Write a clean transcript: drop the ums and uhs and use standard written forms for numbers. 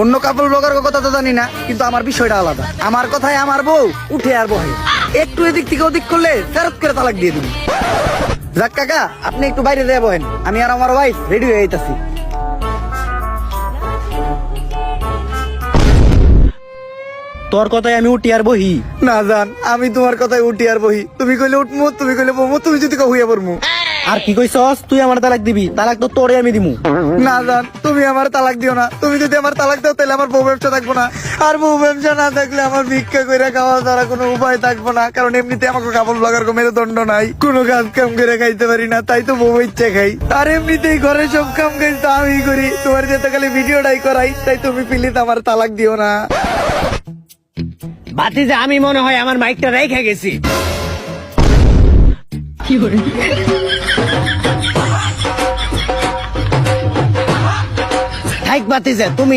অন্য কাপড় ব্লগার কথা তো জানি না, কিন্তু আমার বিষয়টা আলাদা। আমার কথায় আমার বউ উঠে আর বহে, একটু এদিক থেকে ওদিক করলে ফেরত করে তালাক দিয়ে দিবি। যাক কাকা, আপনি একটু বাইরে দিয়ে বহেন, আমি আর আমার ওয়াইফ রেডি হয়ে যাইতাছি। তোর কথায় আমি উঠি আর বহি? না জান, আমি তোমার কথায় উঠি আর বহি। তুমি কইলে উঠমু, তুমি কইলে বমু, তুমি যদি হইয়া পড়মু। আর কি কইছস? তুই আমার তালাক দিবি? তালাক তো তোরে আমি দিমু। না জান, তুমি আমার তালাক দিও না। তুমি যদি আমার তালাক দাও তাহলে আমার বউ ব্যবসা থাকবো না, আর বউ ব্যবসা না থাকলে আমার ভিক্ষা করে খাওয়া ছাড়া কোনো উপায় থাকবো না। কারণ এমনিতে আমাকে কাপড় ব্লগার মেরুদণ্ড নাই, কোনো কাজ কাম করে খাইতে পারি না, তাই তো বউ ইচ্ছে খাই। আর এমনিতেই ঘরে সব কাম কাজ তো আমি করি, তোমার যেতে খালি ভিডিওটাই করাই। তাই তুমি প্লিজ আমার তালাক দিও না। বাতিজা, আমি মনে হয় আমার মাইকটা রেখে গেছি। থাক বাতিজা, তুমি